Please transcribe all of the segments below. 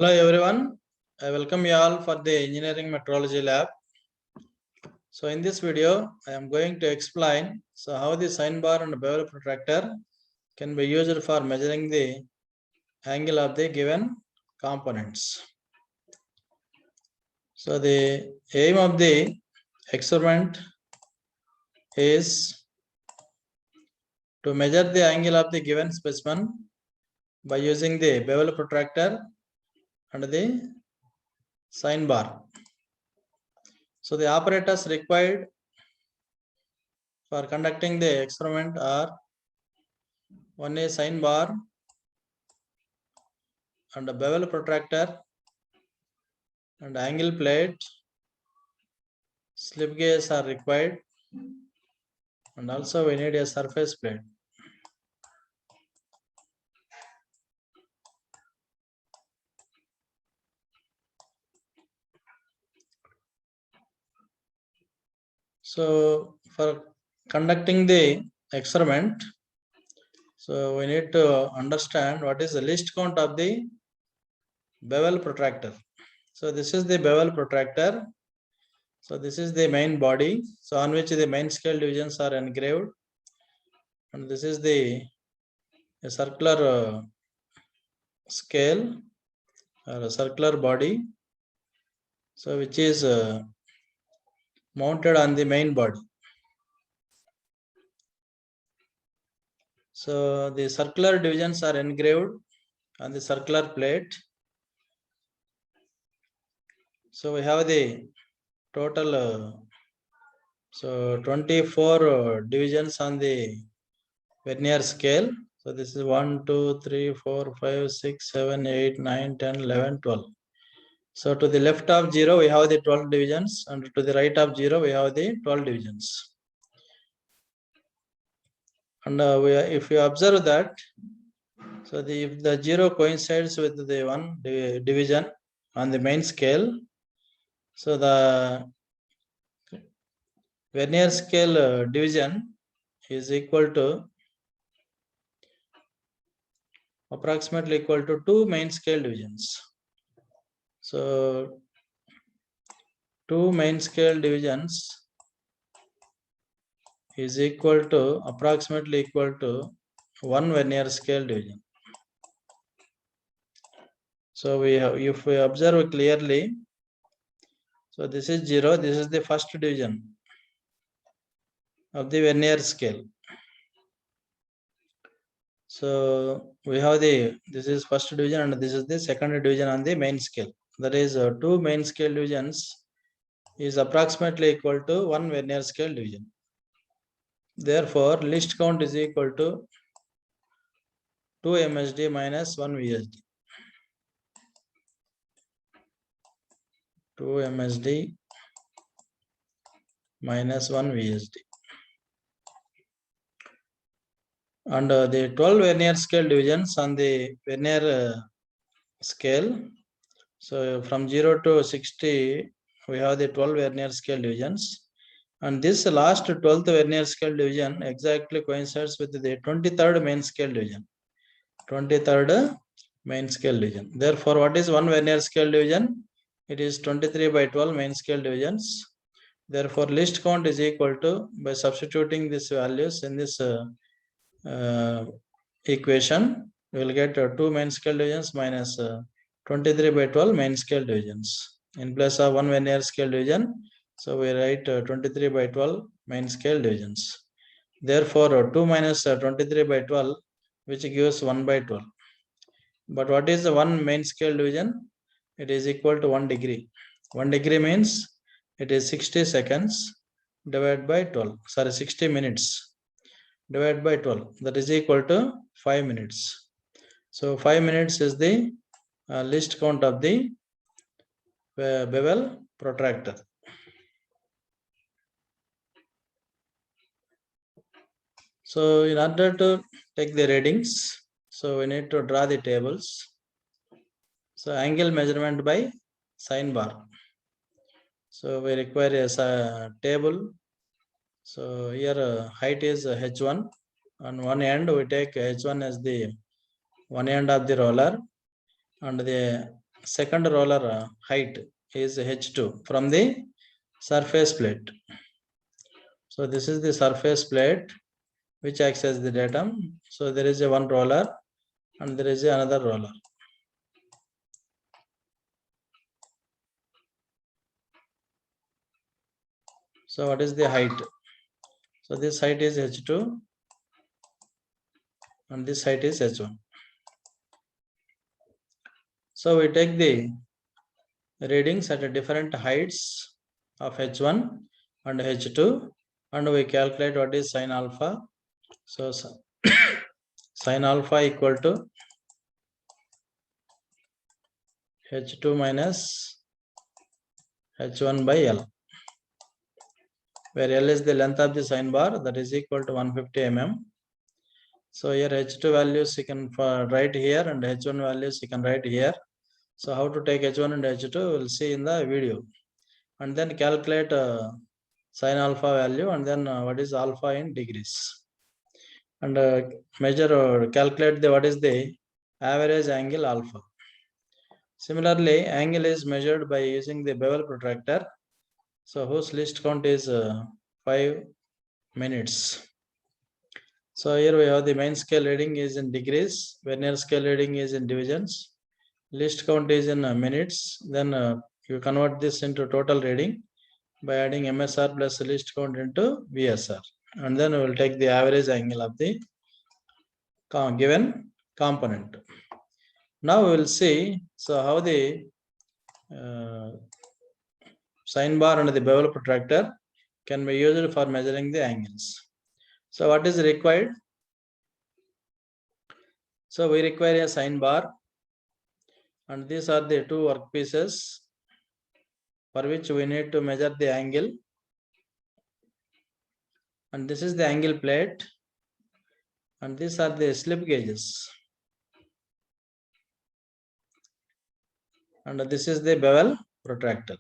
Hello everyone, I welcome you all for the engineering metrology lab. So in this video, I am going to explain how the sine bar and bevel protractor can be used for measuring the angle of the given components. So the aim of the experiment is to measure the angle of the given specimen by using the bevel protractor and the sine bar. So the apparatus required for conducting the experiment are one is sine bar and a bevel protractor and angle plate, slip gauge are required, and also we need a surface plate. So for conducting the experiment, so we need to understand what is the least count of the bevel protractor. So this is the bevel protractor. So this is the main body, so on which the main scale divisions are engraved, and this is the circular scale or a circular body, so which is mounted on the main body. So the circular divisions are engraved on the circular plate. So we have the total 24 divisions on the vernier scale. So this is 1, 2, 3, 4, 5, 6, 7, 8, 9, 10, 11, 12. So to the left of 0 we have the 12 divisions, and to the right of 0 we have the 12 divisions. And if you observe that, so if the 0 coincides with the one division on the main scale, so the vernier scale division is equal to approximately equal to 2 main scale divisions. So 2 main scale divisions is equal to approximately equal to 1 vernier scale division. So we have, if we observe clearly, so this is 0, this is the first division of the vernier scale. So we have this is first division and this is the second division on the main scale. That is 2 main scale divisions is approximately equal to 1 vernier scale division. Therefore, least count is equal to 2 MSD minus 1 VSD. 2 MSD minus 1 VSD. And the 12 vernier scale divisions on the vernier scale. So from 0 to 60, we have the 12 vernier scale divisions. And this last 12th vernier scale division exactly coincides with the 23rd main scale division. 23rd main scale division. Therefore, what is 1 vernier scale division? It is 23 by 12 main scale divisions. Therefore, least count is equal to, by substituting these values in this equation, we will get 2 main scale divisions minus 23 by 12 main scale divisions. In place of 1 vernier scale division, so we write 23 by 12 main scale divisions. Therefore, 2 minus 23 by 12, which gives 1 by 12. But what is the 1 main scale division? It is equal to 1 degree. 1 degree means it is 60 seconds divided by 12. Sorry, 60 minutes divided by 12. That is equal to 5 minutes. So 5 minutes is the least count of the bevel protractor. So in order to take the readings, so we need to draw the tables. So angle measurement by sine bar. So we require a table. So here height is h1. On one end we take h1 as the one end of the roller, and the second roller height is H2 from the surface plate. So this is the surface plate which acts as the datum. So there is a one roller and there is another roller. So what is the height? So this height is H2 and this height is H1. So we take the readings at different heights of H1 and H2 and we calculate what is sin alpha. So sin alpha equal to H2 minus H1 by L, where L is the length of the sine bar, that is equal to 150 mm. So here H2 values you can write here and H1 values you can write here. So how to take H1 and H2 we'll see in the video, and then calculate sin alpha value and then what is alpha in degrees, and measure or calculate the what is the average angle alpha. Similarly, angle is measured by using the bevel protractor, so whose least count is 5 minutes. So here we have the main scale reading is in degrees, vernier scale reading is in divisions, least count is in minutes. Then you convert this into total reading by adding MSR plus least count into VSR, and then we will take the average angle of the given component. Now we will see how the sine bar and the bevel protractor can be used for measuring the angles. So what is required? So we require a sine bar, and these are the two workpieces for which we need to measure the angle, and this is the angle plate, and these are the slip gauges, and this is the bevel protractor.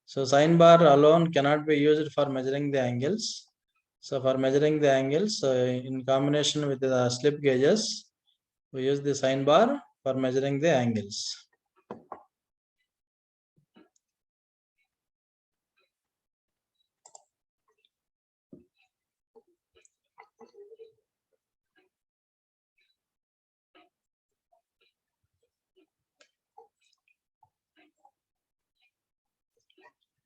So sine bar alone cannot be used for measuring the angles. So for measuring the angles, in combination with the slip gauges, we use the sine bar for measuring the angles.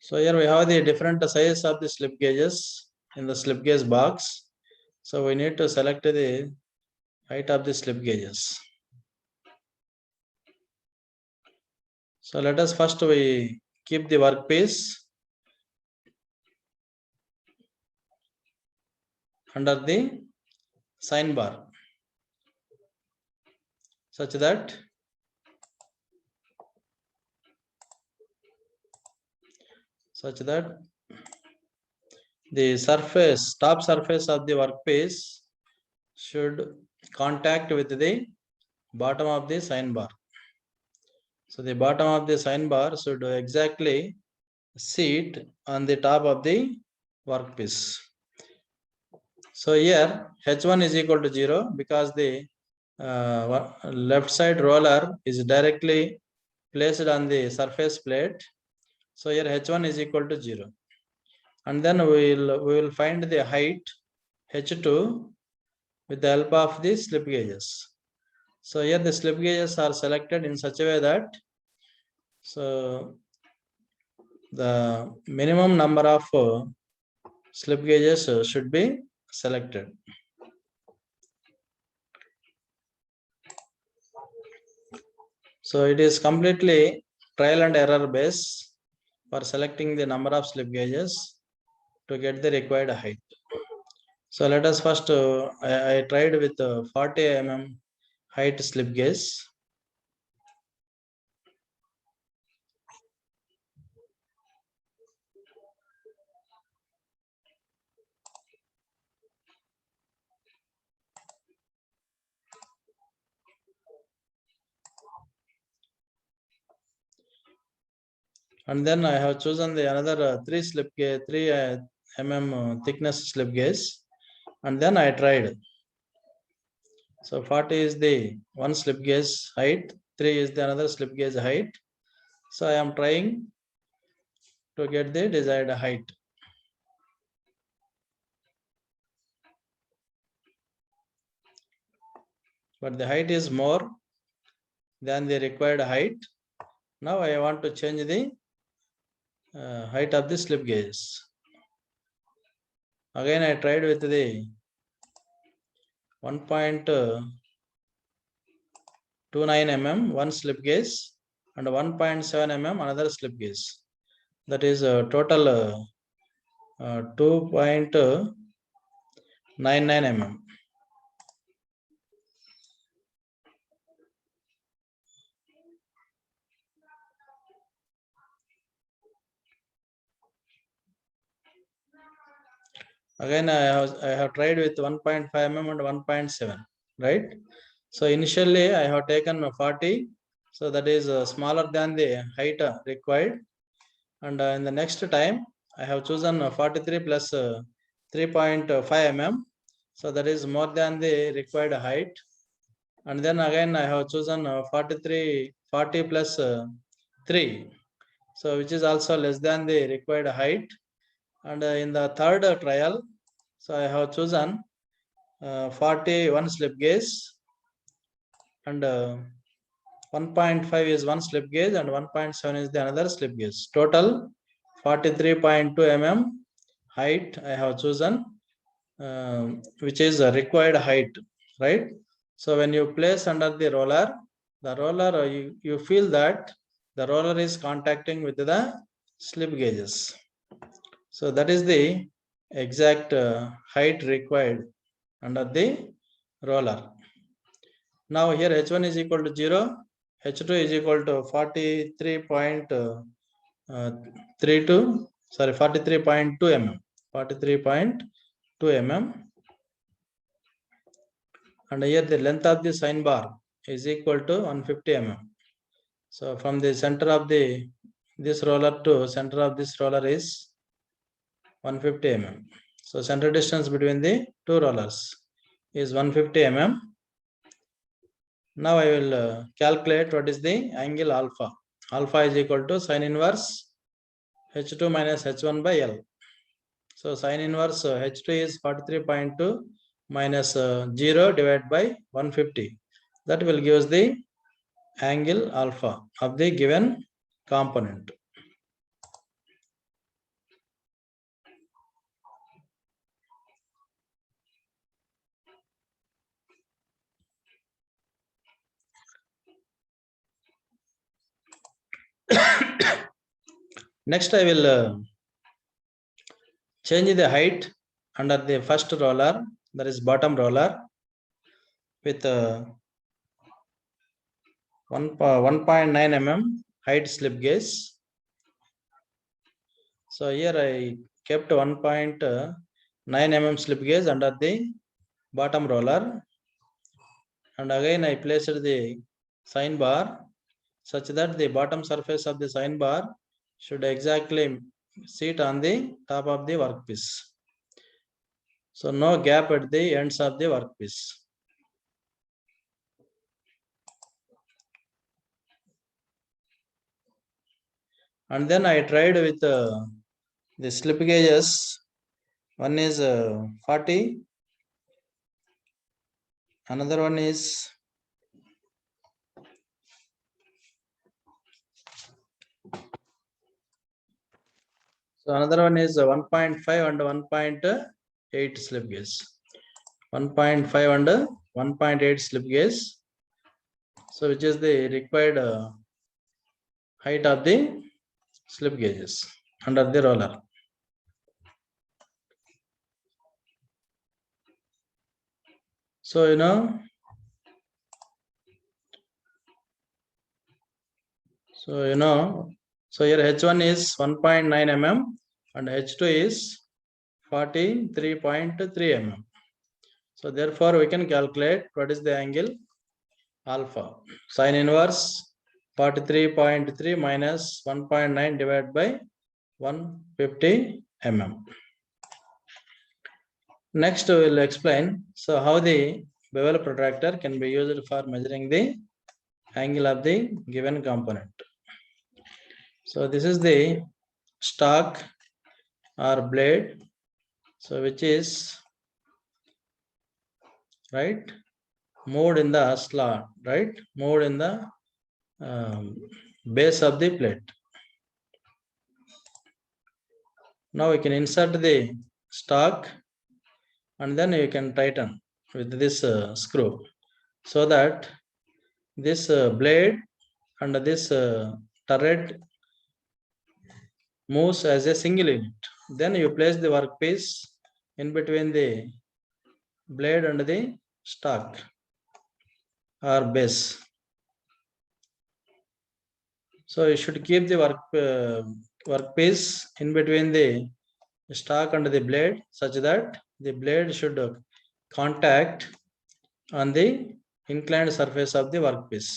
So here we have the different size of the slip gauges in the slip gauge box. So we need to select the height of the slip gauges. So let us first we keep the workpiece under the sine bar such that the top surface of the workpiece should contact with the bottom of the sine bar. So the bottom of the sine bar should exactly sit on the top of the workpiece. So here H1 is equal to 0 because the left side roller is directly placed on the surface plate. So here H1 is equal to 0. And then we will find the height H2 with the help of the slip gauges. So here the slip gauges are selected in such a way that the minimum number of slip gauges should be selected. So it is completely trial and error base for selecting the number of slip gauges to get the required height. So let us first, I tried with 40 mm height slip gauge. And then I have chosen the another 3 mm thickness slip gauge, and then I tried. So 40 is the one slip gauge height, 3 is the another slip gauge height. So I am trying to get the desired height. But the height is more than the required height. Now I want to change the height of the slip gauges. Again I tried with the 1.29 mm one slip gauge and 1.7 mm another slip gauge. That is total 2.99 mm. Again, I have tried with 1.5 mm and 1.7, right? So initially I have taken 40, so that is smaller than the height required. And in the next time, I have chosen 43 plus 3.5 mm, so that is more than the required height. And then again I have chosen 40 plus 3, so which is also less than the required height. And in the third trial, so I have chosen 41 slip gauge and 1.5 is one slip gauge and 1.7 is the another slip gauge. Total 43.2 mm height I have chosen, which is a required height, right? So when you place under the roller, you feel that the roller is contacting with the slip gauges. So that is the exact height required under the roller. Now here H1 is equal to 0, H2 is equal to 43.32, sorry, 43.2 mm, 43.2 mm. And here the length of the sine bar is equal to 150 mm. So from the center of this roller to center of this roller is 150 mm. So center distance between the two rollers is 150 mm. Now I will calculate what is the angle alpha. Alpha is equal to sine inverse H2 minus H1 by L. So sine inverse H2 is 43.2 minus 0 divided by 150. That will give us the angle alpha of the given component. Next I will change the height under the first roller, that is bottom roller, with 1.9 mm height slip gauge. So here I kept 1.9 mm slip gauge under the bottom roller, and again I placed the sine bar such that the bottom surface of the sine bar should exactly sit on the top of the workpiece. So no gap at the ends of the workpiece. And then I tried with the slip gauges. One is 40, another one is another one is 1.5 and 1.8 slip gauge. 1.5 and 1.8 slip gauge. So which is the required height of the slip gauges under the roller. So so here H1 is 1.9 mm and H2 is 43.3 mm. So therefore we can calculate what is the angle alpha. Sine inverse 43.3 minus 1.9 divided by 150 mm. Next we will explain how the bevel protractor can be used for measuring the angle of the given component. So this is the stock or blade, so which is right moved in the slot, right, moved in the base of the plate. Now we can insert the stock and then you can tighten with this screw, so that this blade and this turret moves as a single unit. Then you place the workpiece in between the blade and the stock or base. So you should keep the workpiece in between the stock and the blade, such that the blade should contact on the inclined surface of the workpiece.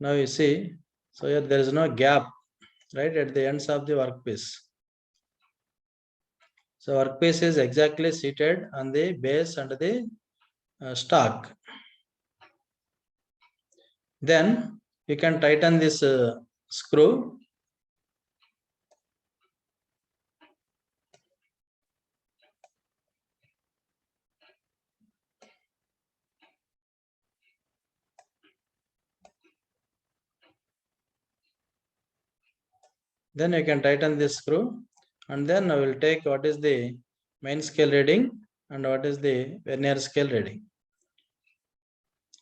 Now you see, so here there is no gap, right, at the ends of the workpiece. So workpiece is exactly seated on the base and the stock. Then you can tighten this screw. Then you can tighten this screw, and then I will take what is the main scale reading and what is the vernier scale reading.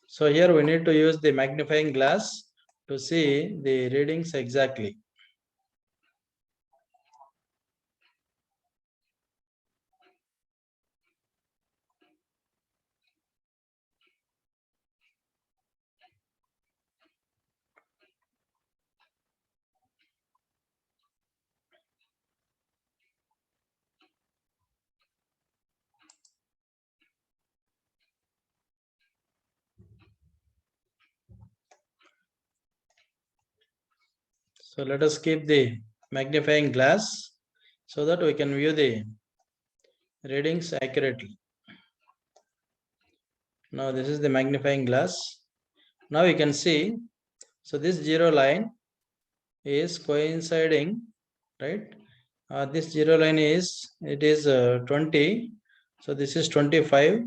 So here we need to use the magnifying glass to see the readings exactly. So let us keep the magnifying glass so that we can view the readings accurately. Now this is the magnifying glass. Now you can see, so this zero line is coinciding, right? This zero line is, it is 20. So this is 25.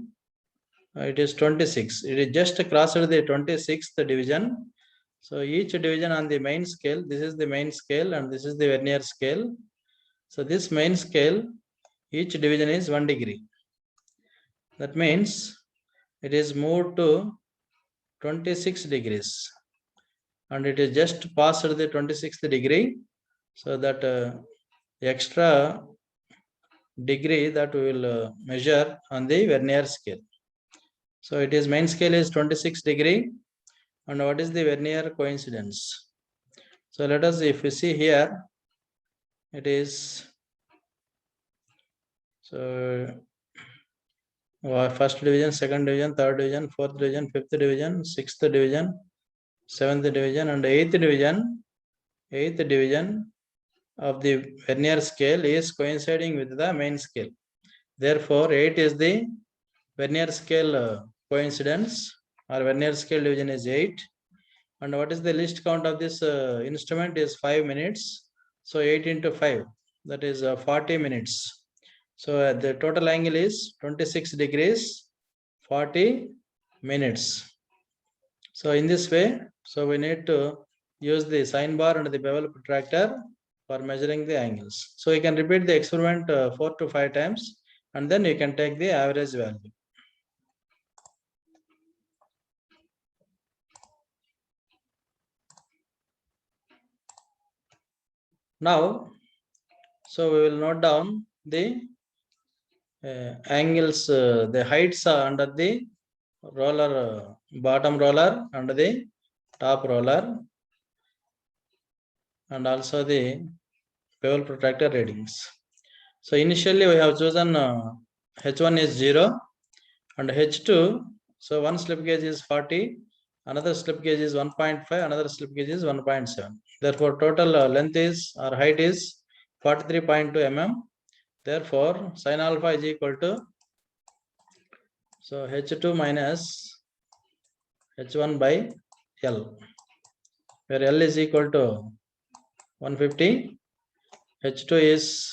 It is 26. It is just crossed the 26th division. So each division on the main scale, this is the main scale and this is the vernier scale. So this main scale, each division is 1 degree. That means it is moved to 26 degrees. And it is just past the 26th degree. So that extra degree that we will measure on the vernier scale. So it is main scale is 26 degree. And what is the vernier coincidence? So let us, if you see here, it is, so first division, second division, third division, fourth division, fifth division, sixth division, seventh division, and eighth division. Eighth division of the vernier scale is coinciding with the main scale. Therefore, 8 is the vernier scale coincidence, or vernier scale division is 8. And what is the least count of this instrument is 5 minutes. So 8 into 5, that is 40 minutes. So the total angle is 26 degrees, 40 minutes. So in this way, so we need to use the sine bar and the bevel protractor for measuring the angles. So you can repeat the experiment 4 to 5 times, and then you can take the average value. Now, so we will note down the angles, the heights under the roller, bottom roller and the top roller, and also the bevel protractor readings. So initially we have chosen H1 is 0 and H2. So one slip gauge is 40, another slip gauge is 1.5, another slip gauge is 1.7. Therefore, total length is, or height is 43.2 mm. Therefore, sin alpha is equal to, so H2 minus H1 by L, where L is equal to 150, H2 is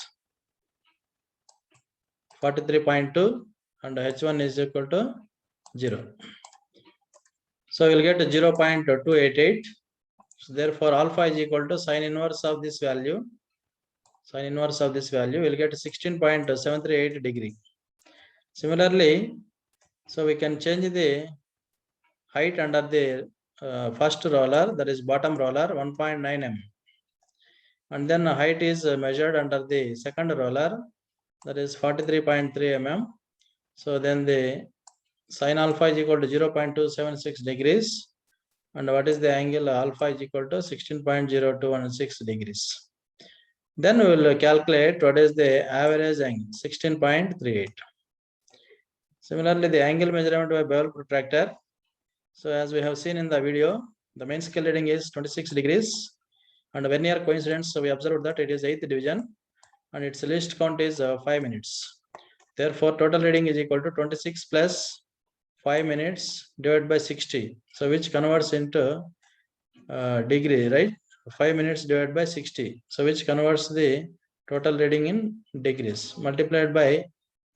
43.2, and H1 is equal to 0. So we'll get 0.288. So therefore, alpha is equal to sine inverse of this value. Sine inverse of this value will get 16.738 degree. Similarly, so we can change the height under the first roller, that is bottom roller, 1.9 mm. And then height is measured under the second roller, that is 43.3 mm. So then the sine alpha is equal to 0.276 degrees. And what is the angle? Alpha is equal to 16.0216 degrees. Then we will calculate what is the average angle, 16.38. Similarly, the angle measurement by bevel protractor. So as we have seen in the video, the main scale reading is 26 degrees. And vernier coincidence, so we observed that it is 8th division and its least count is 5 minutes. Therefore, total reading is equal to 26 plus 5 minutes divided by 60. So which converts into degree, right? 5 minutes divided by 60. So which converts the total reading in degrees multiplied by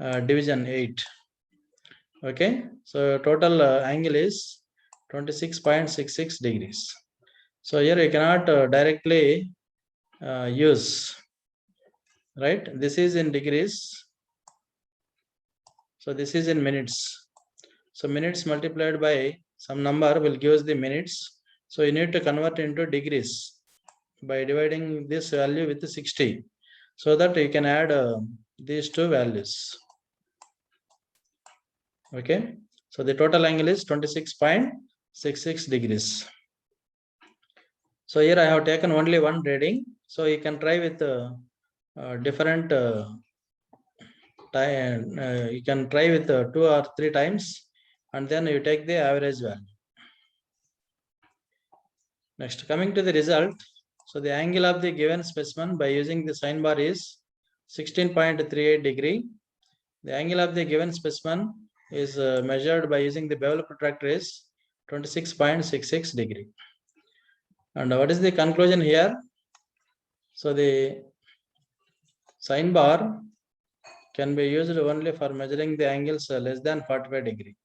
division 8. Okay, so total angle is 26.66 degrees. So here you cannot directly use, right? This is in degrees. So this is in minutes. So minutes multiplied by some number will give us the minutes. So you need to convert into degrees by dividing this value with 60, so that you can add these two values. Okay, so the total angle is 26.66 degrees. So here I have taken only one reading. So you can try with different time. You can try with 2 or 3 times, and then you take the average value. Next, coming to the result. So the angle of the given specimen by using the sine bar is 16.38 degree. The angle of the given specimen is measured by using the bevel protractor is 26.66 degree. And what is the conclusion here? So the sine bar can be used only for measuring the angles less than 45 degree.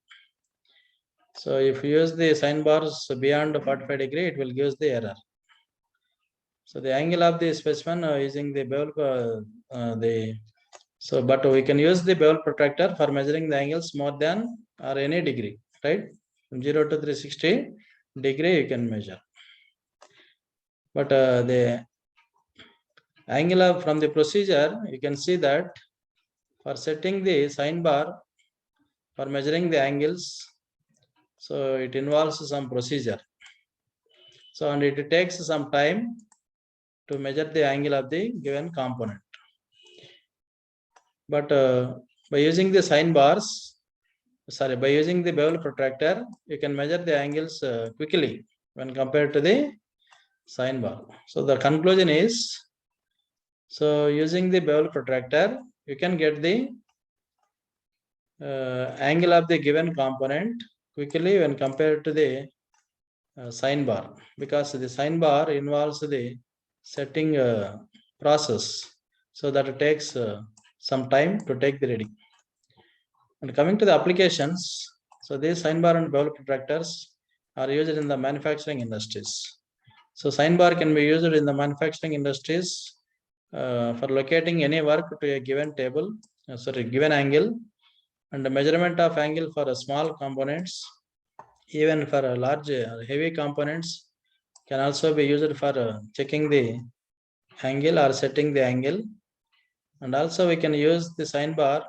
So if you use the sine bars beyond 45 degree, it will give the error. So the angle of the specimen using the bevel, but we can use the bevel protractor for measuring the angles more than or any degree, right? From 0 to 360 degree you can measure. But the angle from the procedure, you can see that for setting the sine bar for measuring the angles, so it involves some procedure. So and it takes some time to measure the angle of the given component. But by using the by using the bevel protractor, you can measure the angles quickly when compared to the sine bar. So the conclusion is, so using the bevel protractor, you can get the angle of the given component quickly when compared to the sine bar, because the sine bar involves the setting process, so that it takes some time to take the reading. And coming to the applications, so these sine bar and bevel protractors are used in the manufacturing industries. So sine bar can be used in the manufacturing industries for locating any work to a given table, given angle, and the measurement of angle for small components, even for large heavy components, can also be used for checking the angle or setting the angle. And also we can use the sine bar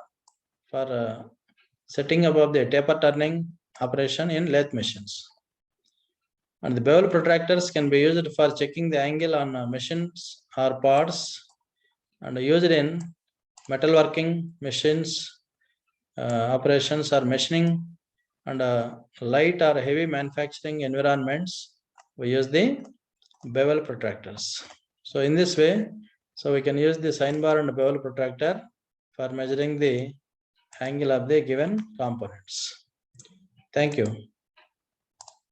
for setting above the taper turning operation in lathe machines. And the bevel protractors can be used for checking the angle on machines or parts, and used in metalworking machines operations or machining, and light or heavy manufacturing environments, we use the bevel protractors. So in this way, so we can use the sine bar and bevel protractor for measuring the angle of the given components. Thank you.